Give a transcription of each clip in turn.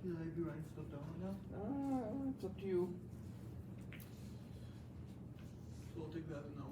Should I be writing stuff down right now? It's up to you. So I'll take that now.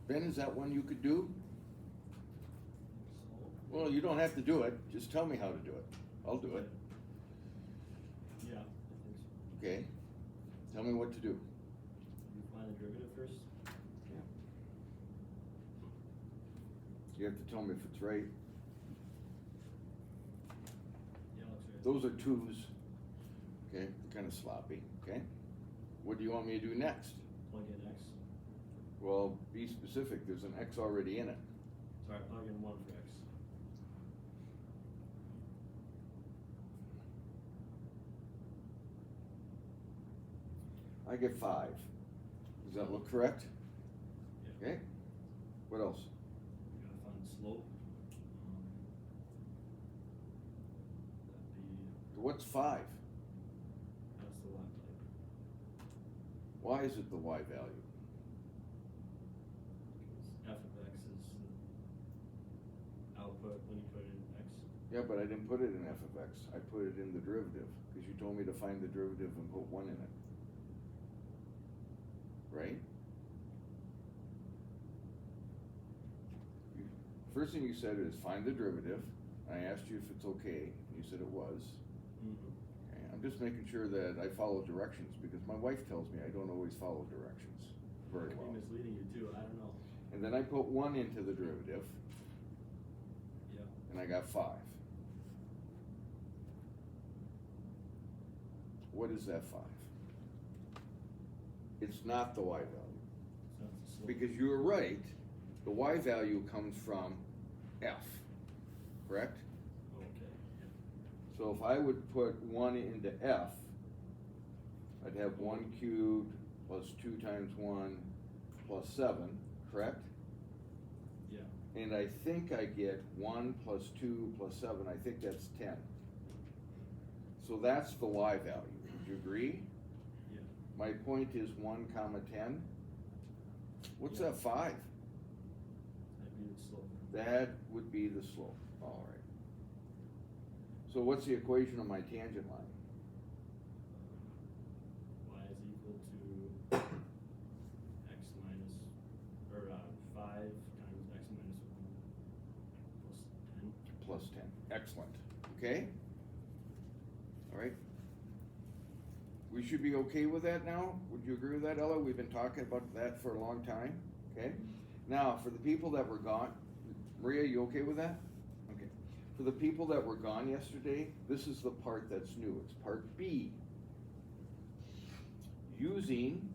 Ben, is that one you could do? So, Well, you don't have to do it, just tell me how to do it. I'll do it, yeah, I think so. okay? Tell me what to do. You find the derivative first? You have to tell me if it's right. Yeah, looks right. Those are twos, okay, kinda sloppy, okay? What do you want me to do next? Plug in X. Well, be specific, there's an X already in it. Sorry, plug in 1 for X. I get 5. Does that look correct? Yeah. Okay, what else? You gotta find the slope. That'd What's 5? that's the Y value. Why is it the Y value? Because f of X is the output when you put it in X. Yeah, but I didn't put it in f of x, I put it in the derivative, because you told me to find the derivative and put 1 in it. Right? First thing you said is find the derivative, and I asked you if it's okay, and you said it was. Okay, I'm just making sure that I follow directions, because my wife tells me I don't always follow directions very Could well. be misleading you too, I don't know. And then I put 1 into the derivative, Yeah. and I got 5. What is that 5? It's not the Y value. So that's the slope. Because you were right, the Y value comes from F, correct? Okay, yeah. So if I would put 1 into F, I'd have 1 cubed plus 2 times 1 plus 7, correct? Yeah. And I think I get 1 plus 2 plus 7, I think that's 10. So that's the Y value, would you agree? Yeah. My point is 1 comma 10. What's Yeah. that 5? That'd be the slope. That would be the slope, all right. So what's the equation of my tangent line? Y is equal to X minus, or 5 times X minus 1 plus 10. Plus 10, excellent, okay? All right. We should be okay with that now? Would you agree with that, Ella? We've been talking about that for a long time, okay? Now, for the people that were gone, Maria, you okay with that? Okay. For the people that were gone yesterday, this is the part that's new, it's part B. Using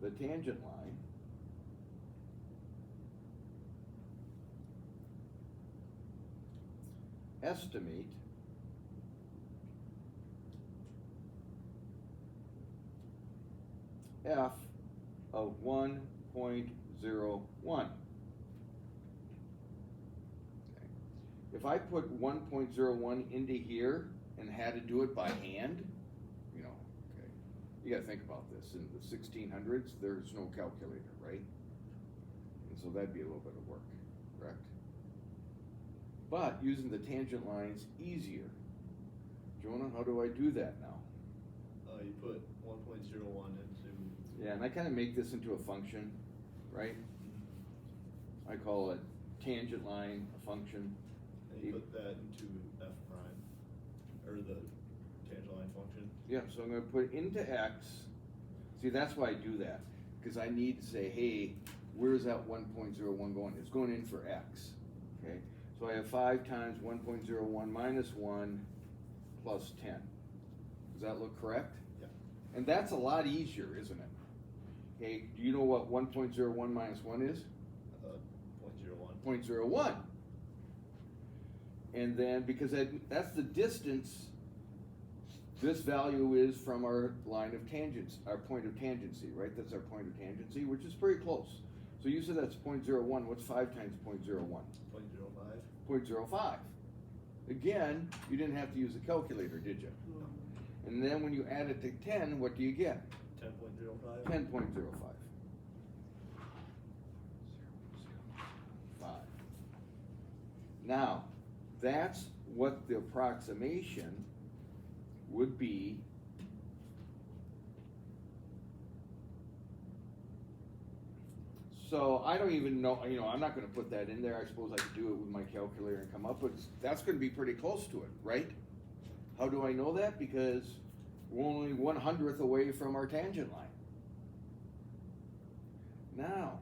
the tangent line estimate f of 1.01. Okay. If I put 1.01 into here and had to do it by hand, you know, okay, you gotta think about this. In the 1600s, there's no calculator, right? And so that'd be a little bit of work, correct? But using the tangent line's easier. Jonah, how do I do that now? You put 1.01 into. Yeah, and I kind of make this into a function, right? I call it tangent line, a function. And you put that into f prime, or the tangent line function. Yeah, so I'm gonna put into x, See, that's why I do that, cause I need to say, hey, where's that 1.01 going? It's going in for X, okay? So I have 5 times 1.01 minus 1 plus 10. Does that look correct? Yeah. And that's a lot easier, isn't it? Okay, do you know what 1.01 minus 1 is? 0.01. 0.01. And then, because that's the distance this value is from our line of tangents, our point of tangency, right? That's our point of tangency, which is pretty close. So you said that's 0.01. What's 5 times 0.01? 0.05. 0.05. Again, you didn't have to use a calculator, did you? And then when you add it to 10, what do you get? 10.05. 10.05. 5. Now, that's what the approximation would be so I don't even know, I'm not gonna put that in there. I suppose I could do it with my calculator and come up with, that's gonna be pretty close to it, right? How do I know that? Because we're only 1/100th away from our tangent line. Now,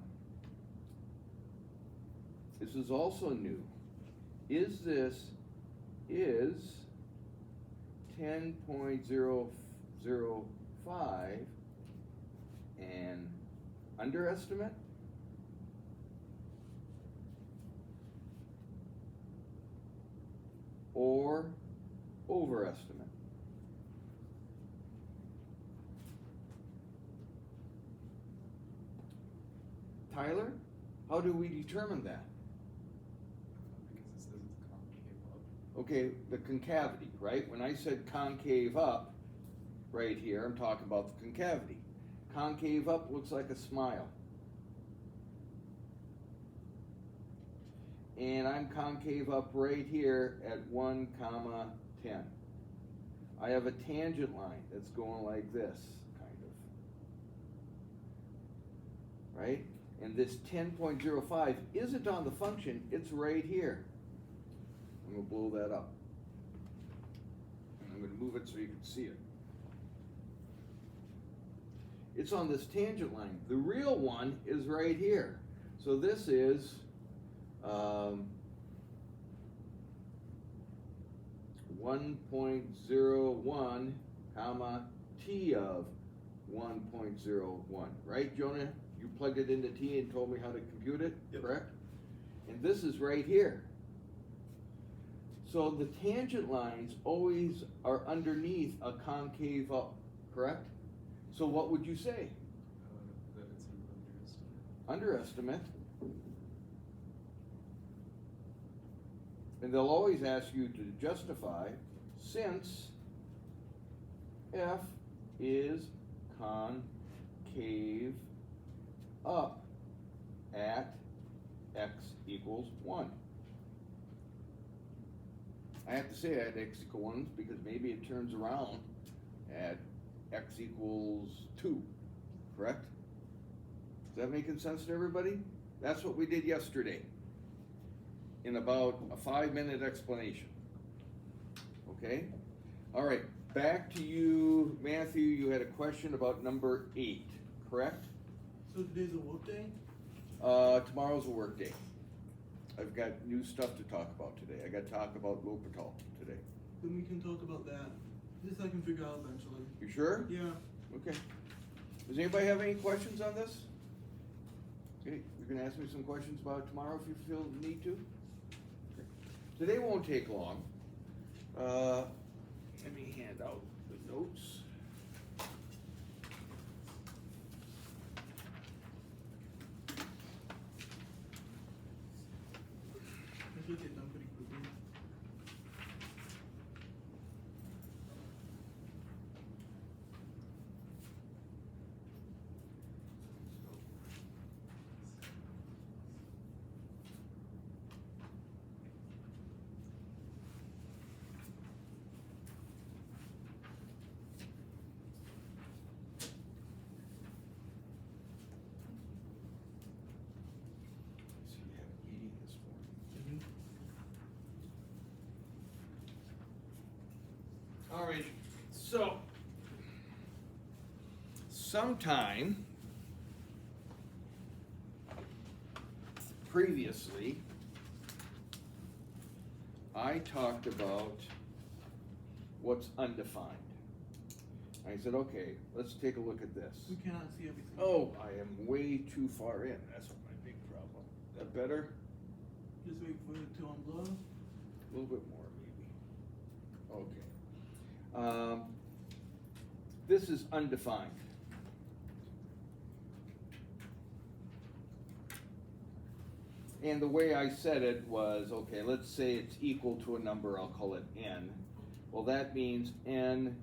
this is also new. Is 10.005 an underestimate? Or overestimate? Tyler, how do we determine that? Because it says it's concave up. Okay, the concavity, right? When I said concave up, right here, I'm talking about the concavity. Concave up looks like a smile. And I'm concave up right here at 1, 10. I have a tangent line that's going like this, kind of. Right? And this 10.05 isn't on the function, it's right here. I'm gonna blow that up. And I'm gonna move it so you can see it. It's on this tangent line. The real one is right here. So this is 1.01 comma t of 1.01, right, Jonah? You plugged it into t and told me how to compute it, Yep. correct? And this is right here. So the tangent lines always are underneath a concave up, correct? So what would you say? That it's an underestimate. Underestimate. And they'll always ask you to justify since f is concave up at x equals 1. I have to say at x equals 1 because maybe it turns around at x equals 2, correct? Is that making sense to everybody? That's what we did yesterday in about a 5-minute explanation. Okay? All right, back to you, Matthew. You had a question about number 8, correct? So today's a work day? Tomorrow's a work day. I've got new stuff to talk about today. I got to talk about Lopertal today. Then we can talk about that. This I can figure out eventually. You sure? Yeah. Okay. Does anybody have any questions on this? Okay, you can ask me some questions about it tomorrow if you feel the need to. Okay. Today won't take long. Let me hand out the notes. This will get done pretty quickly. So you have a meeting this morning. Alright, so sometime previously, I talked about what's undefined. I said, okay, let's take a look at this. We cannot see everything. Oh, I am way too far in. That's my big problem. That better? Just wait for it to unblow. A little bit more, maybe. Okay. This is undefined. And the way I said it was, okay, let's say it's equal to a number, I'll call it n. Well, that means n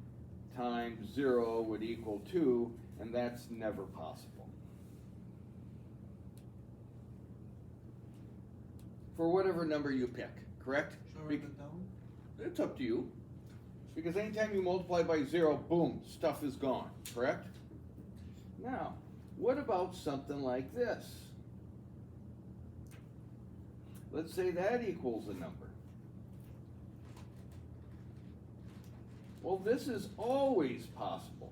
times 0 would equal 2, and that's never possible. For whatever number you pick, correct? Should I write that down? It's up to you. Because anytime you multiply by 0, boom, stuff is gone, correct? Now, what about something like this? Let's say that equals a number. Well, this is always possible.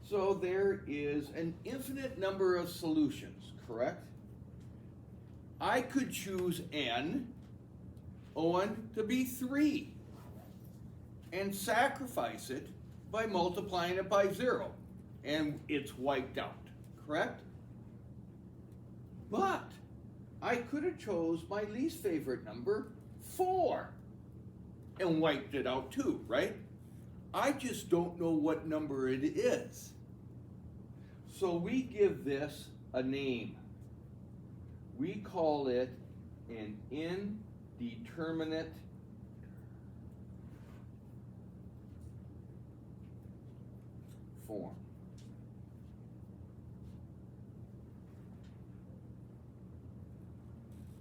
So there is an infinite number of solutions, correct? I could choose n, Owen, to be 3 and sacrifice it by multiplying it by 0, and it's wiped out, correct? But I could have chose my least favorite number, 4, and wiped it out too, right? I just don't know what number it is. So we give this a name. We call it an indeterminate form.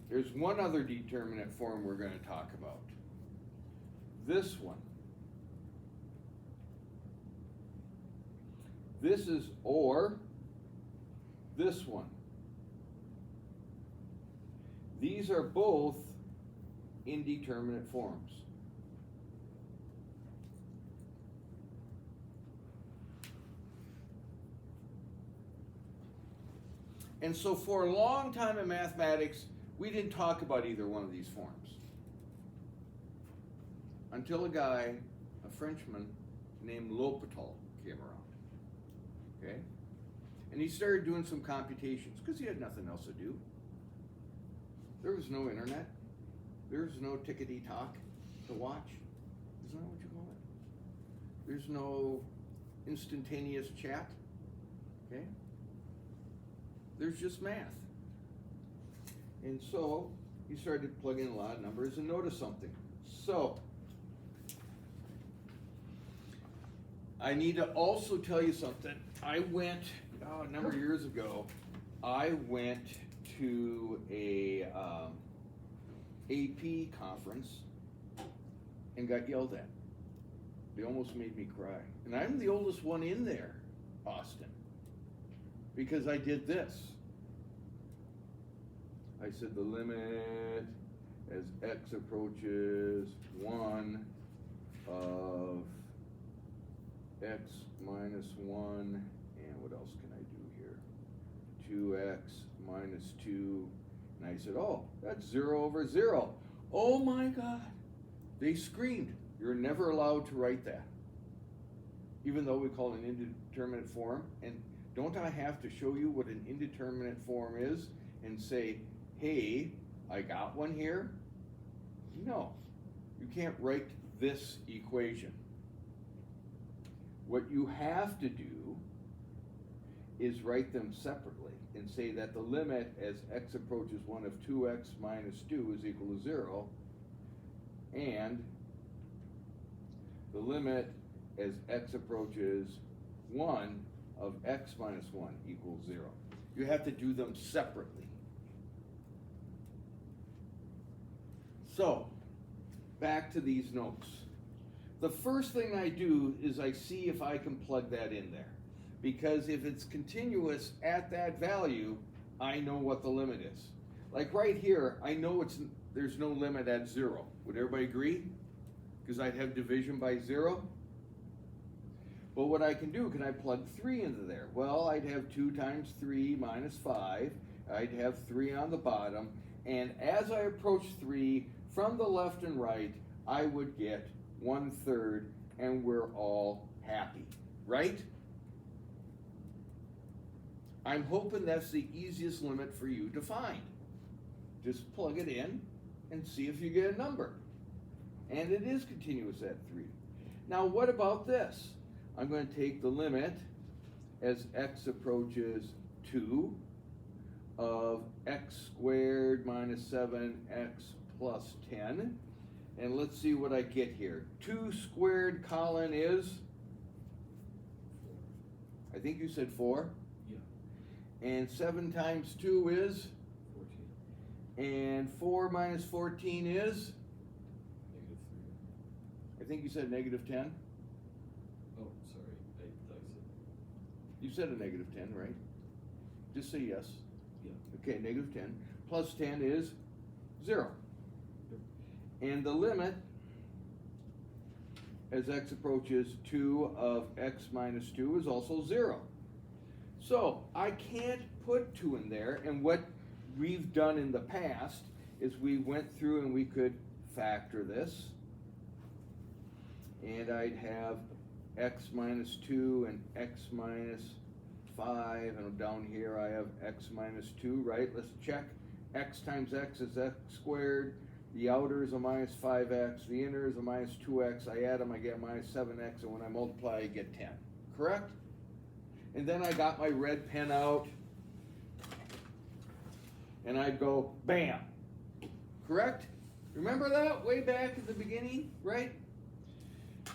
There's one other determinate form we're going to talk about. This one. This is or this one. These are both indeterminate forms. And so for a long time in mathematics, we didn't talk about either one of these forms. Until a guy, a Frenchman, named L'Hopital came around. Okay? And he started doing some computations because he had nothing else to do. There was no internet. There was no tickety-tock to watch. Isn't that what you call it? There's no instantaneous chat. Okay? There's just math. And so he started plugging in a lot of numbers and noticed something. So I need to also tell you something. I went, a number of years ago, I went to a AP conference and got yelled at. They almost made me cry. And I'm the oldest one in there, Austin, because I did this. I said the limit as x approaches 1 of x minus 1, and what else can I do here? 2x minus 2, and I said, oh, that's 0 over 0. Oh my God. They screamed, you're never allowed to write that. Even though we call it an indeterminate form, and don't I have to show you what an indeterminate form is and say, hey, I got one here? No, you can't write this equation. What you have to do is write them separately and say that the limit as x approaches 1 of 2x minus 2 is equal to 0, and the limit as x approaches 1 of x minus 1 equals 0. You have to do them separately. So, back to these notes. The first thing I do is I see if I can plug that in there. Because if it's continuous at that value, I know what the limit is. Like right here, I know there's no limit at 0. Would everybody agree? because I'd have division by 0. But what I can do, can I plug 3 into there? Well, I'd have 2 times 3 minus 5. I'd have 3 on the bottom. And as I approach 3, from the left and right, I would get 1/3, and we're all happy, right? I'm hoping that's the easiest limit for you to find. Just plug it in and see if you get a number. And it is continuous at 3. Now what about this? I'm going to take the limit as x approaches 2 of x squared minus 7x plus 10. And let's see what I get here. 2 squared, Colin, is? I think you said 4. Yeah. And 7 times 2 is? 14. And 4 minus 14 is? -3. I think you said -10. Oh, sorry, I thought you said. You said a -10, right? Just say yes. Yeah. Okay, -10 plus 10 is 0. And the limit as x approaches 2 of x minus 2 is also 0. So I can't put 2 in there, and what we've done in the past is we went through and we could factor this, and I'd have x minus 2 and x minus 5, and down here I have x minus 2, right? Let's check. X times x is x squared. The outer is a minus 5x, the inner is a minus 2x. I add them, I get minus 7x, and when I multiply, I get 10. Correct? And then I got my red pen out, and I'd go, bam. Correct? Remember that way back at the beginning, right?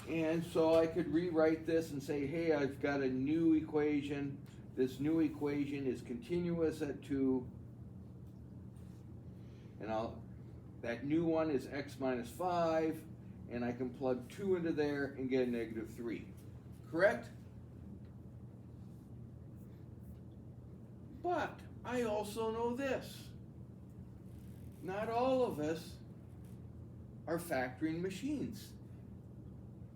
And so I could rewrite this and say, hey, I've got a new equation. This new equation is continuous at 2. And that new one is x minus 5, and I can plug 2 into there and get a -3. Correct? But I also know this. Not all of us are factoring machines.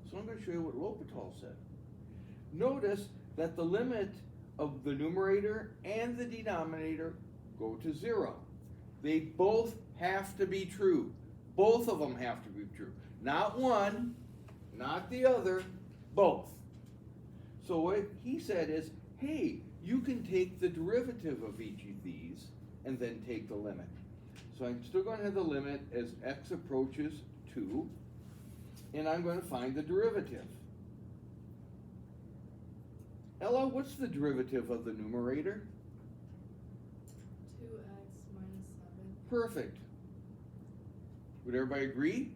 So I'm going to show you what L'Hopital said. Notice that the limit of the numerator and the denominator go to 0. They both have to be true. Both of them have to be true. Not one, not the other, both. So what he said is, hey, you can take the derivative of each of these and then take the limit. So I'm still going to have the limit as x approaches 2, and I'm going to find the derivative. Ella, what's the derivative of the numerator? 2x minus 7. Perfect. Would everybody agree?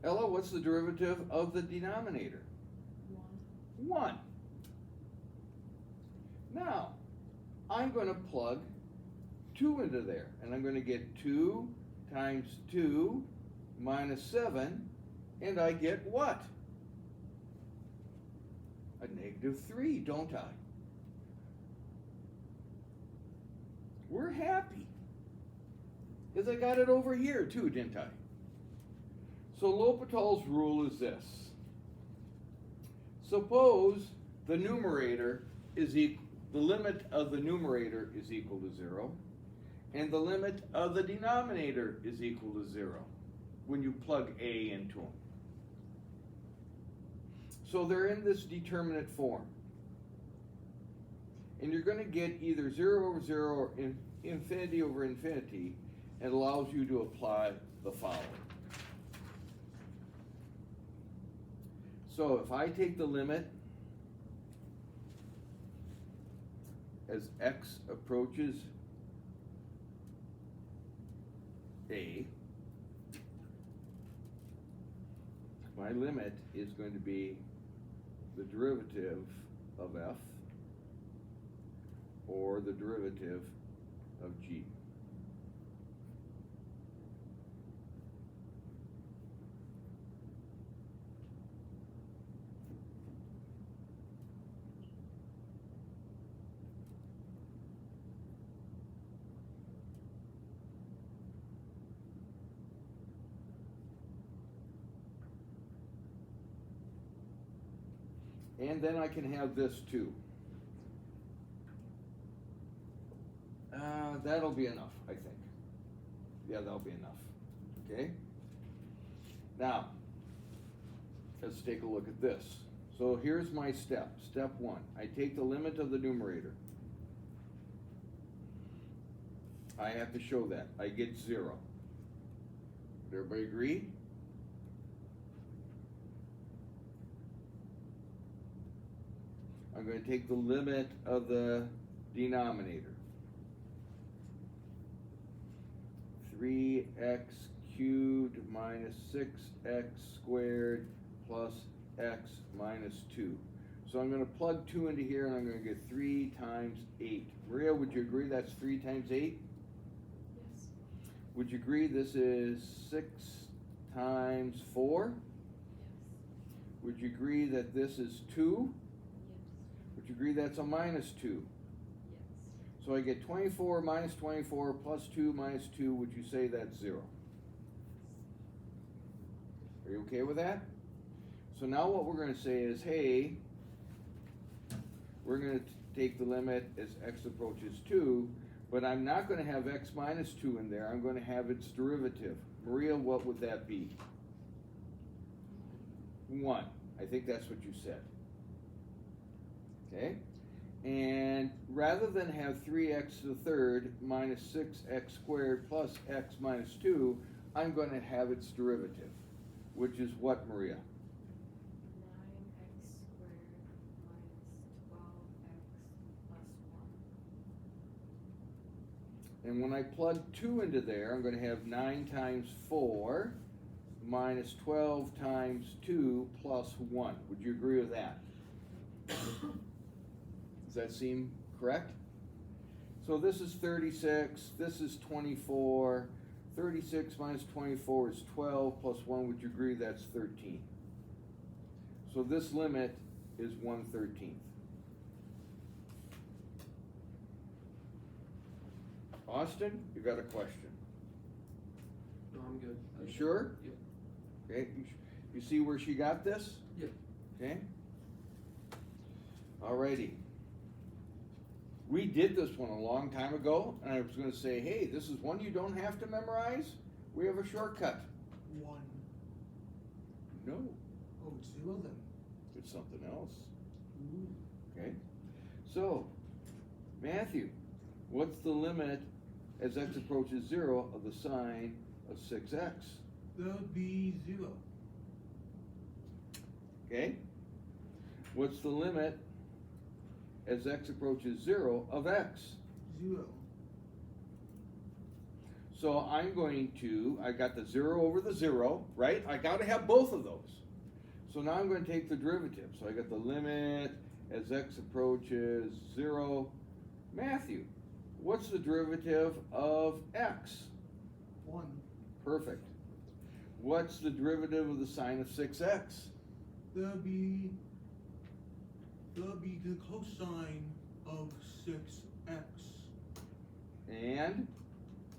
Ella, what's the derivative of the denominator? 1. 1. Now, I'm going to plug 2 into there, and I'm going to get 2 times 2 minus 7, and I get what? A -3, don't I? We're happy. Because I got it over here too, didn't I? So L'Hopital's rule is this. Suppose the numerator is the limit of the numerator is equal to 0, and the limit of the denominator is equal to 0 when you plug a into them. So they're in this determinate form. And you're going to get either 0 over 0 or infinity over infinity. It allows you to apply the following. So if I take the limit as x approaches a, my limit is going to be the derivative of f or the derivative of g. And then I can have this too. That'll be enough, I think. Yeah, that'll be enough, okay? Now, let's take a look at this. So here's my step, step one. I take the limit of the numerator. I have to show that, I get 0. Would everybody agree? I'm going to take the limit of the denominator. 3x cubed minus 6x squared plus x minus 2. So I'm going to plug 2 into here and I'm going to get 3 times 8. Maria, would you agree that's 3 times 8? Yes. Would you agree this is 6 times 4? Yes. Would you agree that this is 2? Yes. Would you agree that's a minus 2? Yes. So I get 24 minus 24 plus 2 minus 2. Would you say that's 0? Are you okay with that? So now what we're going to say is, hey, we're going to take the limit as x approaches 2, but I'm not going to have x minus 2 in there. I'm going to have its derivative. Maria, what would that be? 1. I think that's what you said. Okay? And rather than have 3x to the third minus 6x squared plus x minus 2, I'm going to have its derivative, which is what, Maria? 9x squared minus 12x plus 1. And when I plug 2 into there, I'm going to have 9 times 4 minus 12 times 2 plus 1. Would you agree with that? Does that seem correct? So this is 36, this is 24. 36 minus 24 is 12 plus 1. Would you agree that's 13? So this limit is 1/13. Austin, you got a question? No, I'm good. You sure? Yep. Okay, you see where she got this? Yep. Okay? Alrighty. We did this one a long time ago, and I was gonna say, hey, this is one you don't have to memorize. We have a shortcut. 1. No, Oh, 0 then. it's something else. Ooh. Okay? So, Matthew, what's the limit as x approaches 0 of the sine of 6x? That would be 0. Okay? What's the limit as x approaches 0 of x? 0. So I'm going to, I got the 0 over the 0, right? I gotta have both of those. So now I'm going to take the derivative. So I got the limit as x approaches 0. Matthew, what's the derivative of x? 1. Perfect. What's the derivative of the sine of 6x? That would be the cosine of 6x. And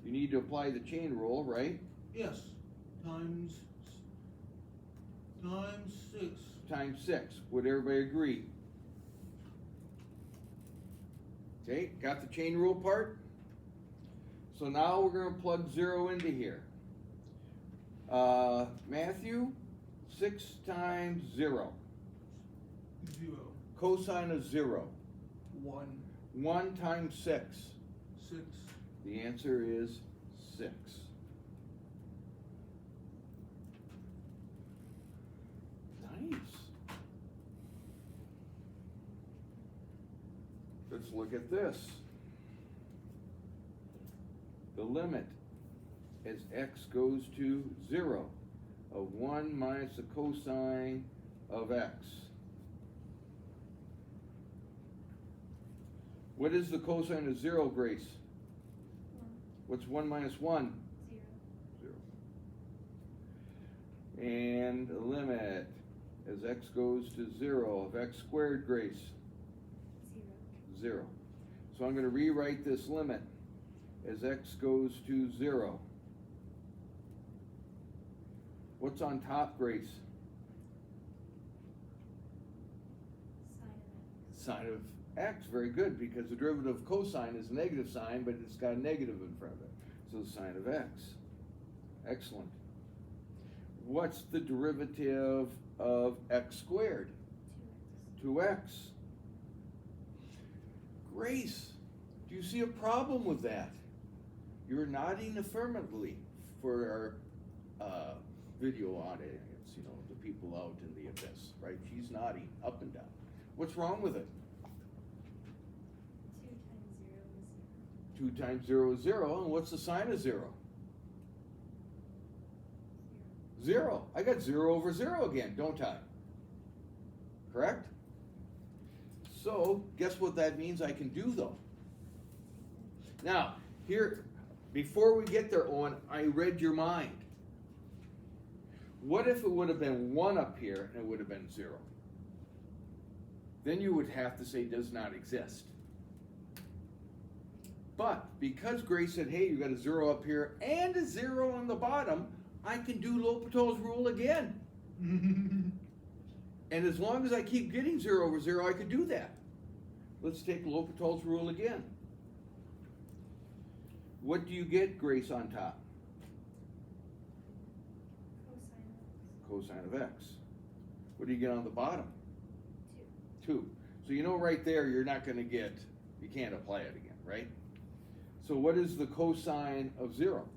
you need to apply the chain rule, right? Yes. Times 6. Times 6. Would everybody agree? Okay, got the chain rule part? So now we're going to plug 0 into here. Matthew, 6 times 0. 0. Cosine of 0. 1. 1 times 6. 6. The answer is 6. Nice. Let's look at this. The limit as x goes to 0 of 1 minus the cosine of x. What is the cosine of 0, Grace? 1. What's 1 minus 1? 0. 0. And the limit as x goes to 0 of x squared, Grace? 0. 0. So I'm going to rewrite this limit as x goes to 0. What's on top, Grace? Sine of x, very good, because the derivative of cosine is a negative sign, but it's got a negative in front of it. So the sine of x. Excellent. What's the derivative of x squared? 2x. Grace, do you see a problem with that? You're nodding affirmatively for our video audience, you know, the people out in the abyss, right? She's nodding up and down. What's wrong with it? 2 times 0 is 0. 2 times 0 is 0, and what's the sine of 0? 0. 0. I got 0 over 0 again, don't I? Correct? So, guess what that means I can do though? Now, here, before we get there, Owen, I read your mind. What if it would have been 1 up here and it would have been 0? Then you would have to say does not exist. But because Grace said, hey, you got a 0 up here and a 0 on the bottom, I can do L'Hopital's rule again. And as long as I keep getting 0 over 0, I could do that. Let's take L'Hopital's rule again. What do you get, Grace, on top? Cosine of x. Cosine of x. What do you get on the bottom? 2. 2. So you know right there you're not going to get, you can't apply it again, right? So what is the cosine of 0?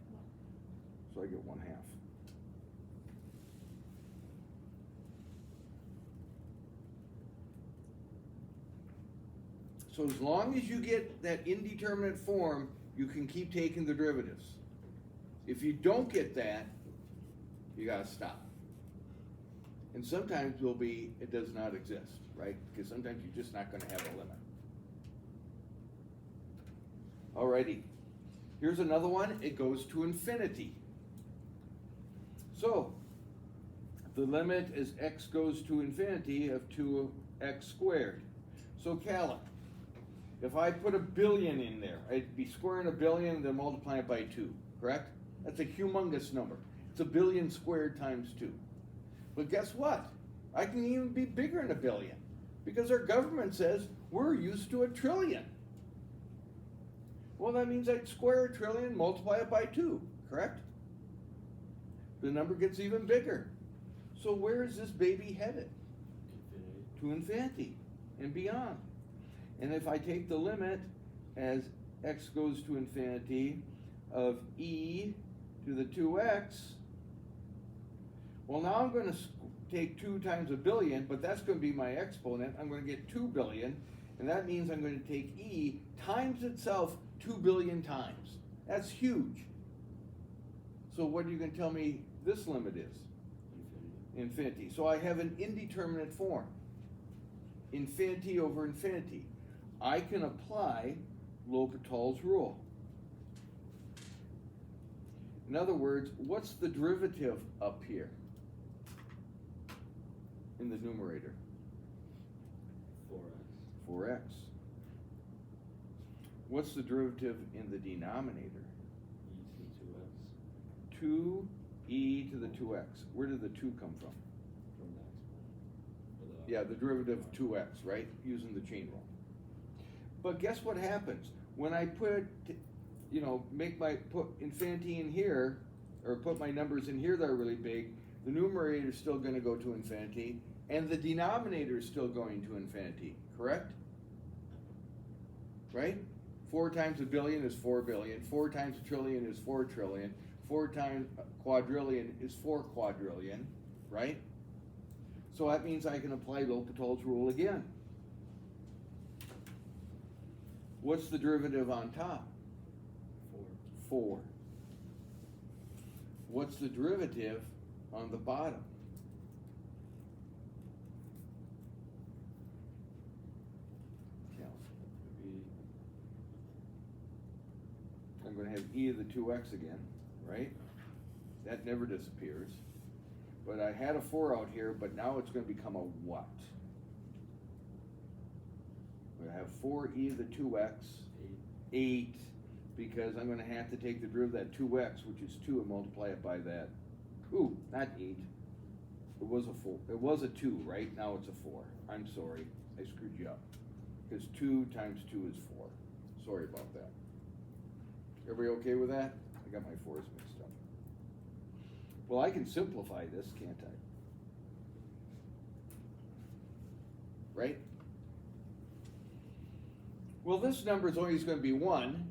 1. So I get 1/2. So as long as you get that indeterminate form, you can keep taking the derivatives. If you don't get that, you gotta stop. And sometimes it'll be, it does not exist, right? Because sometimes you're just not gonna have a limit. Alrighty, here's another one, it goes to infinity. So, the limit is x goes to infinity of 2x squared. So Callum, if I put 1 billion in there, I'd be squaring 1 billion and then multiplying it by 2, correct? That's a humongous number. It's 1 billion squared times 2. But guess what? I can even be bigger than 1 billion because our government says we're used to 1 trillion. Well, that means I'd square 1 trillion, multiply it by 2, correct? The number gets even bigger. So where is this baby headed? Infinity. To infinity and beyond. And if I take the limit as x goes to infinity of e to the 2x, well, now I'm going to take 2 times 1 billion, but that's going to be my exponent. I'm going to get 2 billion, and that means I'm going to take e times itself 2 billion times. That's huge. So what are you going to tell me this limit is? Infinity. So I have an indeterminate form. Infinity over infinity. I can apply L'Hopital's rule. In other words, what's the derivative up here in the numerator? 4x. 4x. What's the derivative in the denominator? E to 2x. 2e to the 2x. Where did the 2 come from? From the exponent. Yeah, the derivative of 2x, right? Using the chain rule. But guess what happens? When I put, you know, put infinity in here, or put my numbers in here that are really big, the numerator is still going to go to infinity, and the denominator is still going to infinity, correct? Right? 4 times 1 billion is 4 billion, 4 times 1 trillion is 4 trillion, 4 times quadrillion is 4 quadrillion, right? So that means I can apply L'Hopital's rule again. What's the derivative on top? 4. What's the derivative on the bottom? I'm going to have e to the 2x again, right? That never disappears. But I had a 4 out here, but now it's going to become a what? I'm going to have 4e to the 2x, 8, because I'm going to have to take the derivative of that 2x, which is 2, and multiply it by that. Ooh, not 8. It was a 4. It was a 2, right? Now it's a 4. I'm sorry. I screwed you up. Cause 2 times 2 is 4. Sorry about that. Everybody okay with that? I got my 4's mixed up. Well, I can simplify this, can't I? Right? Well, this number is always gonna be 1.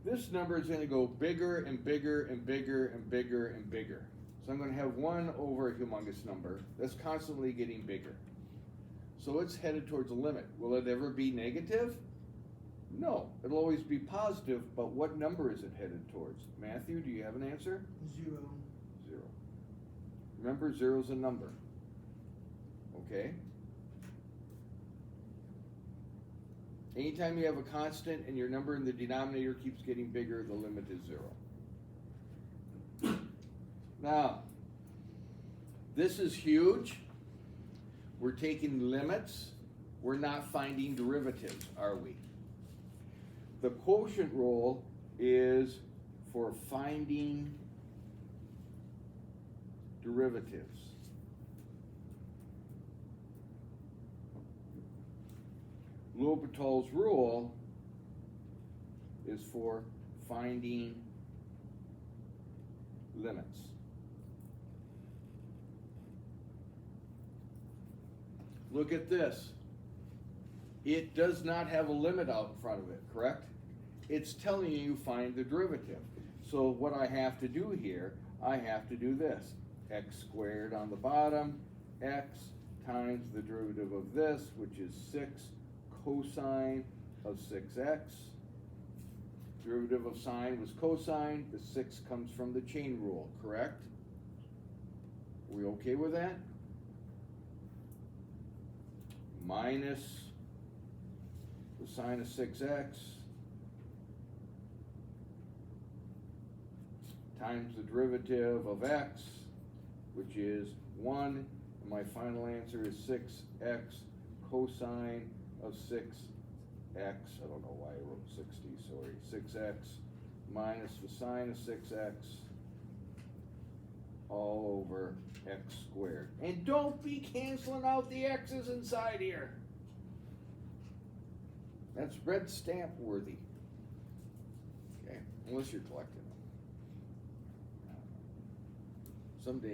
This number is gonna go bigger and bigger and bigger and bigger and bigger. So I'm gonna have 1 over a humongous number that's constantly getting bigger. So it's headed towards a limit. Will it ever be negative? No, it'll always be positive, but what number is it headed towards? Matthew, do you have an answer? 0. 0. Remember, 0 is a number. Okay? Anytime you have a constant and your number in the denominator keeps getting bigger, the limit is 0. Now, this is huge. We're taking limits. We're not finding derivatives, are we? The quotient rule is for finding derivatives. L'Hopital's rule is for finding limits. Look at this. It does not have a limit out in front of it, correct? It's telling you find the derivative. So what I have to do here, I have to do this. X squared on the bottom, x times the derivative of this, which is 6 cosine of 6x. Derivative of sine was cosine. The 6 comes from the chain rule, correct? Are we okay with that? Minus the sine of 6x times the derivative of x, which is 1, and my final answer is 6x cosine of 6x, I don't know why I wrote 60, sorry, 6x minus the sine of 6x all over x squared. And don't be canceling out the x's inside here. That's red stamp worthy. Okay, unless you're collecting them. Someday